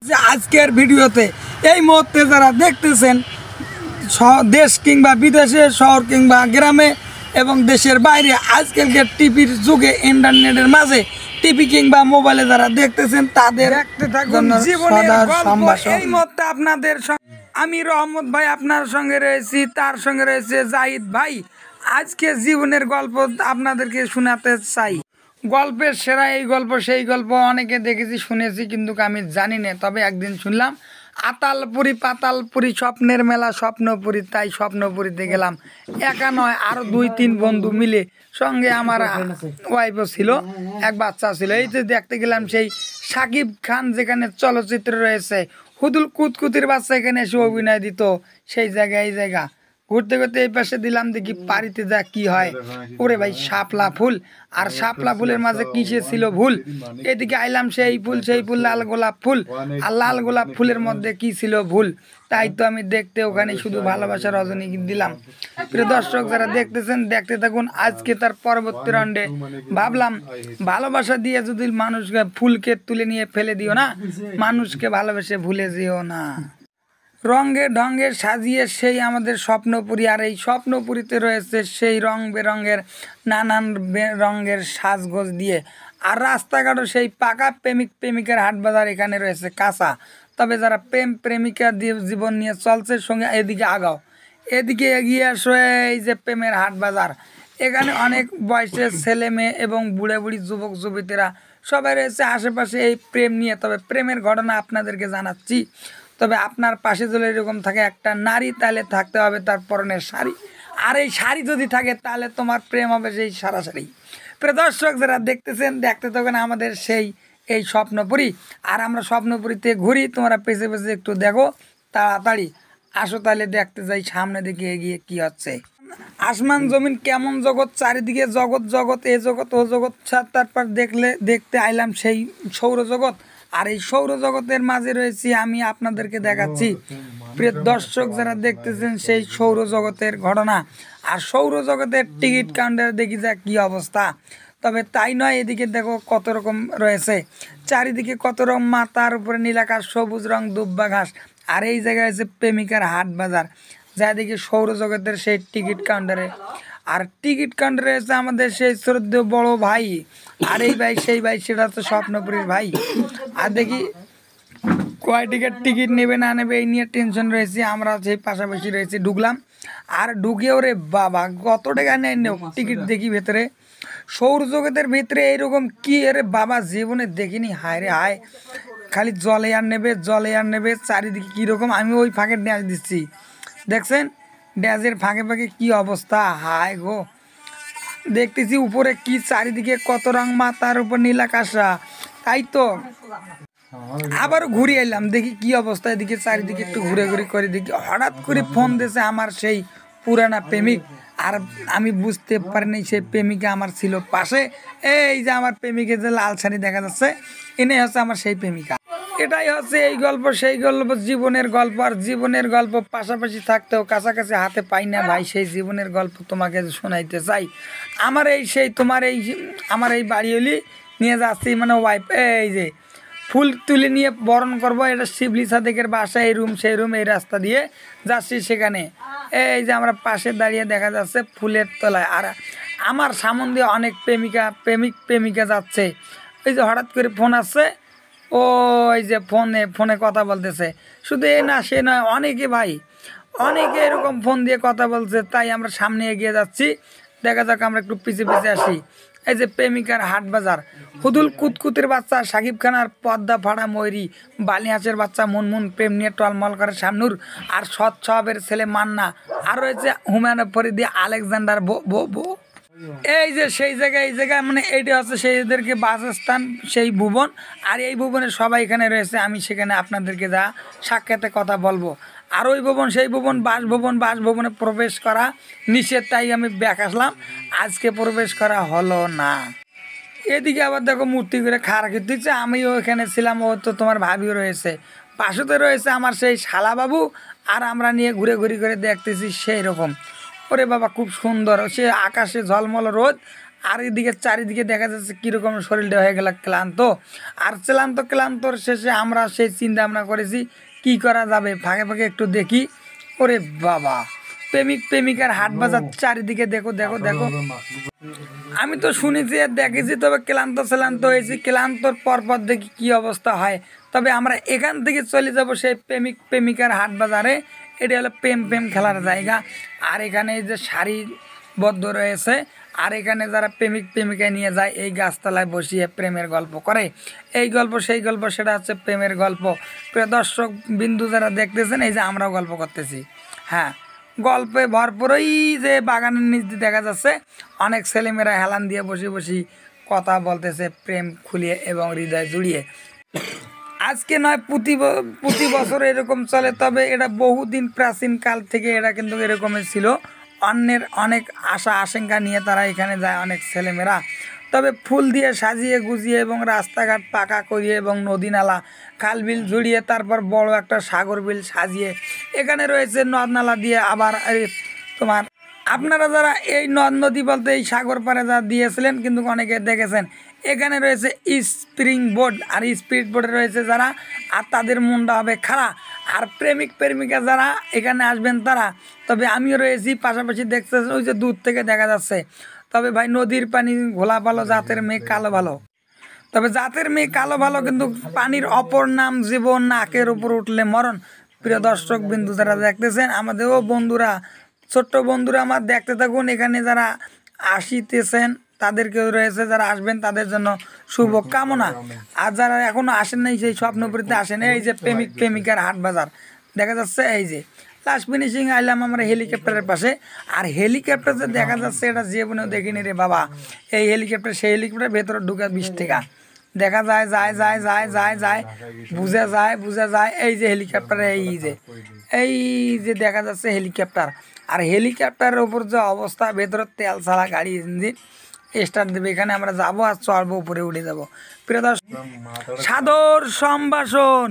যে আজকের ভিডিওতে এই মুহূর্তে যারা দেখতেছেন দেশ কিংবা বিদেশে, শহর কিংবা গ্রামে এবং দেশের বাইরে, আজকালকার টিভির যুগে ইন্টারনেটের মাঝে টিভি কিংবা মোবাইলে যারা দেখতেছেন তাদের এই মুহূর্তে আপনাদের আমি রহমত ভাই আপনার সঙ্গে রয়েছি, তার সঙ্গে রয়েছে জাহিদ ভাই। আজকে জীবনের গল্প আপনাদেরকে শোনাতে চাই। গল্পের সেরা এই গল্প সেই গল্প অনেকে দেখেছি শুনেছি, কিন্তু আমি জানি না। তবে একদিন শুনলাম আতালপুরি পাতালপুরি স্বপ্নের মেলা স্বপ্নপুরি, তাই স্বপ্নপুরিতে গেলাম। একা নয়, আরও 2-3 বন্ধু মিলে, সঙ্গে আমার ওয়াইফও ছিল, এক বাচ্চা ছিল। এই যে দেখতে গেলাম সেই সাকিব খান যেখানে চলচ্চিত্র রয়েছে, হুদুল কুতকুতির বাচ্চা এখানে এসে অভিনয় দিত, সেই জায়গায় এই জায়গা ঘুরতে ঘুরতে এই পাশে দিলাম, দেখি পারিতে যা কি হয়। ওরে ভাই, শাপলা ফুল, আর শাপলা ফুলের মাঝে কিসে ছিল ভুল। এদিকে আইলাম সেই ফুল লাল গোলাপ ফুল, আর লাল গোলাপ ফুলের মধ্যে কি ছিল ভুল। তাই তো আমি দেখতে ওখানে শুধু ভালোবাসা রজনী দিলাম। প্রিয় দর্শক যারা দেখতেছেন, দেখতে থাকুন। আজকে তার পরবর্তী রাউন্ডে ভাবলাম ভালোবাসা দিয়ে যদি মানুষকে ফুলকে তুলে নিয়ে ফেলে দিও না, মানুষকে ভালোবেসে ভুলে যেও না। রঙে ঢঙ্গে সাজিয়ে সেই আমাদের স্বপ্নপুরী, আর এই স্বপ্নপুরীতে রয়েছে সেই রং বেরঙের নানান রঙের সাজগোজ দিয়ে। আর রাস্তাঘাটও সেই পাকা প্রেমিক প্রেমিকার হাট বাজার এখানে রয়েছে কাঁচা। তবে যারা প্রেম প্রেমিকা দিয়ে জীবন নিয়ে চলছে, সঙ্গে এদিকে আগাও, এদিকে এগিয়ে আসো। এই যে প্রেমের হাট বাজার, এখানে অনেক বয়সের ছেলে মেয়ে এবং বুড়ে বুড়ি যুবক যুবতীরা সবাই রয়েছে আশেপাশে এই প্রেম নিয়ে। তবে প্রেমের ঘটনা আপনাদেরকে জানাচ্ছি। তবে আপনার পাশে যদি এরকম থাকে একটা নারী, তাহলে থাকতে হবে তার পরনের শাড়ি, আর এই শাড়ি যদি থাকে তাহলে তোমার প্রেম হবে সেই সারাসারি। প্রিয় দর্শক যারা দেখতেছেন, দেখতে থাকেন আমাদের সেই এই স্বপ্নপুরী। আর আমরা স্বপ্নপুরীতে ঘুরি, তোমরা পেছে পেছে একটু দেখো, তাড়াতাড়ি আসো তাহলে দেখতে যাই সামনে দিকে এগিয়ে কি হচ্ছে। আসমান জমিন কেমন জগৎ, চারিদিকে জগৎ জগৎ, এ জগৎ ও জগৎ। তারপর দেখতে আইলাম সেই সৌরজগৎ, আর এই সৌরজগতের মাঝে রয়েছি আমি, আপনাদেরকে দেখাচ্ছি। প্রিয় দর্শক যারা দেখতেছেন সেই সৌরজগতের ঘটনা। আর সৌরজগতের টিকিট কাউন্টার দেখি যা কি অবস্থা। তবে তাই নয়, এদিকে দেখো কত রকম রয়েছে, চারিদিকে কত রকম, মাথার উপরে নীলাকাশ, সবুজ রং দুব্বা ঘাস। আর এই জায়গায় আছে প্রেমিকার হাট বাজার, যা দেখি সৌরজগতের সেই টিকিট কাউন্টারে। আর টিকিট কাউন্টারে আছে আমাদের সেই শ্রদ্ধেয় বড় ভাই, আর এই ভাই সেই ভাই, সেটা হচ্ছে স্বপ্নপুরীর ভাই। আর দেখি কয় টিকিট নেবে না নেবে এই নিয়ে টেনশন রয়েছে। আমরা সেই পাশাপাশি রয়েছি, ঢুকলাম। আর ঢুকেও রে বাবা, কত টাকা নেয় টিকিট দেখি ভেতরে, সৌরজগতের ভিতরে এইরকম কি রে বাবা, জীবনে দেখিনি। হায় রে হায়, খালি জলে আর নেবে, চারিদিকে কীরকম। আমি ওই ফাঁকে ড্যাঁস দিচ্ছি, দেখছেন ড্যাঁসের ফাঁকে ফাঁকে কি অবস্থা। হায় গো, দেখতেছি উপরে কি চারিদিকে কত রং, মাথার উপর নীলাকাশা। তাই তো আবারও ঘুরে এলাম, দেখি কি অবস্থা। এদিকে চারিদিকে একটু ঘুরে করে দেখি, হঠাৎ করে ফোন দিয়েছে আমার সেই পুরানা প্রেমিক। আর আমি বুঝতে পারিনি সেই প্রেমিকা আমার ছিল পাশে। এই যে আমার প্রেমিকের যে লাল শাড়ি দেখা যাচ্ছে, এনেই হচ্ছে আমার সেই প্রেমিকা। এটাই হচ্ছে এই গল্প সেই গল্প, জীবনের গল্প। আর জীবনের গল্প পাশাপাশি থাকতেও কাছাকাছি হাতে পাই না ভাই। সেই জীবনের গল্প তোমাকে শোনাইতে চাই। আমার এই সেই আমার এই বাড়িওলি নিয়ে যাচ্ছি, মানে ওয়াইফ, এই যে ফুল তুলে নিয়ে বরণ করবো। এটা শিবলি সাদেকের বাসা, এই রুম সেই রুম, এই রাস্তা দিয়ে যাচ্ছি সেখানে। এই যে আমরা পাশে দাঁড়িয়ে দেখা যাচ্ছে ফুলের তলায়, আর আমার সামনে দিয়ে অনেক প্রেমিকা যাচ্ছে। এই যে হঠাৎ করে ফোন আসছে, ও এই যে ফোনে কথা বলতেছে। শুধু এ না সে নয়, অনেকে ভাই, অনেকে এরকম ফোন দিয়ে কথা বলছে। তাই আমরা সামনে এগিয়ে যাচ্ছি, দেখা যাক আমরা একটু পিছিয়ে আসি। এই যে প্রেমিকার হাট বাজার, হুদুল কুতকুতের বাচ্চা সাকিব খান, আর পদ্মা ফাড়া ময়ূরী, বালিহাঁসের বাচ্চা মুনমুন প্রেম নিয়ে টলমল করে শামনুর, আর সৎ স্বভাবের ছেলে মান্না, আর রয়েছে হুমায়ুন ফরিদি, আলেকজান্ডার বো। এই যে সেই জায়গায়, এই জায়গায় মানে এইটা হচ্ছে সেইদেরকে বাসস্থান, সেই ভুবন। আর এই ভুবনের সবাই এখানে রয়েছে, আমি সেখানে আপনাদেরকে যা সাক্ষাতে কথা বলবো। আর ওই ভবন সেই ভবন বাসভবনে প্রবেশ করা নিষেধ, তাই আমি ব্যাক আসলাম, আজকে প্রবেশ করা হলো না। এদিকে আবার দেখো মূর্তি করে খাড়া খেতে দিচ্ছে, আমিও এখানে ছিলাম, ও তো তোমার ভাবিও রয়েছে, পাশেতে রয়েছে আমার সেই শালাবাবু। আর আমরা নিয়ে ঘুরে করে দেখতেছি সেই রকম। ওরে বাবা, খুব সুন্দর, সে আকাশে ঝলমল রোদ, আর এদিকে চারিদিকে দেখা যাচ্ছে কীরকম শরীরটা হয়ে গেল ক্লান্ত। আর ক্লান্তর শেষে আমরা সেই চিন্তা ভাবনা করেছি কি করা যাবে, ফাঁকে ফাঁকে একটু দেখি। ওরে বাবা, প্রেমিক প্রেমিকার হাট বাজার চারিদিকে দেখো দেখো দেখো। আমি তো শুনেছি আর দেখেছি, তবে ক্লান্ত হয়েছি। ক্লান্তর পর দেখি কি অবস্থা হয়। তবে আমরা এখান থেকে চলে যাব সেই প্রেমিক প্রেমিকার হাট বাজারে। এটা হলো প্রেম খেলার জায়গা। আর এখানে এই যে সারিবদ্ধ রয়েছে, আর এখানে যারা প্রেমিক প্রেমিকা নিয়ে যায় এই গাছতলায় বসিয়ে প্রেমের গল্প করে। এই গল্প সেই গল্প, সেটা হচ্ছে প্রেমের গল্প। প্রিয় দর্শক বিন্দু যারা দেখতেছেন, এই যে আমরাও গল্প করতেছি। হ্যাঁ, গল্পে ভরপুরই যে বাগানের নিচ দিয়ে দেখা যাচ্ছে অনেক ছেলেমেয়েরা হেলান দিয়ে বসে কথা বলতেছে প্রেম খুলিয়ে এবং হৃদয় জুড়িয়ে। আজকে নয়, প্রতি বছর এরকম চলে, তবে এটা বহুদিন প্রাচীন কাল থেকে এটা কিন্তু এরকমই ছিল। অন্যের অনেক আশা আশঙ্কা নিয়ে তারা এখানে যায় অনেক ছেলেমেয়েরা। তবে ফুল দিয়ে সাজিয়ে গুজিয়ে এবং রাস্তাঘাট পাকা করিয়ে এবং নদী নালা খাল বিল জুড়িয়ে, তারপর বড় একটা সাগর বিল সাজিয়ে এখানে রয়েছে নদ নালা দিয়ে। আবার তোমার আপনারা যারা এই নদ নদী বলতে এই সাগর পাড়ে যা দিয়েছিলেন, কিন্তু অনেকে দেখেছেন এখানে রয়েছে স্প্রিং বোর্ড, আর স্পিড বোর্ডে রয়েছে যারা, আর তাদের মনটা হবে খাড়া। আর প্রেমিক প্রেমিকা যারা এখানে আসবেন তারা। তবে আমিও রয়েছি পাশাপাশি, দেখতে ওই যে দূর থেকে দেখা যাচ্ছে। তবে ভাই, নদীর পানি ঘোলা ভালো, জাতের মেয়ে কালো ভালো। তবে জাতের মেয়ে কালো ভালো, কিন্তু পানির অপর নাম জীবন, নাকের উপর উঠলে মরণ। প্রিয় দর্শক বিন্দু যারা দেখতেছেন, আমাদেরও বন্ধুরা, ছোট্ট বন্ধুরা আমার, দেখতে থাকুন। এখানে যারা আসিতেছেন তাদেরকেও রয়েছে, যারা আসবেন তাদের জন্য শুভ কামনা। আর যারা এখনো আসেন নাই, সেই স্বপ্নপুরীতে আসেন। এই যে প্রেমিক প্রেমিকার হাট বাজার দেখা যাচ্ছে। এই যে লাস্ট ফিনিশিং আইলাম আমরা হেলিকপ্টারের পাশে। আর হেলিকপ্টার যে দেখা যাচ্ছে, এটা জীবনেও দেখিনি রে বাবা। এই হেলিকপ্টার, সেই হেলিকপ্টার ভেতরে ঢুকে 20 টাকা দেখা যায়, যায় বুঝে যায়। এই যে হেলিকপ্টার, এই যে দেখা যাচ্ছে হেলিকপ্টার। আর হেলিকপ্টারের উপর যে অবস্থা, ভেতরে তেল ছাড়া গাড়ি ইঞ্জিন স্টার্ট দেবে। এখানে আমরা যাবো আর চড়বো, উপরে উঠে যাবো। প্রিয় দর্শক, সাদর সম্ভাষণ।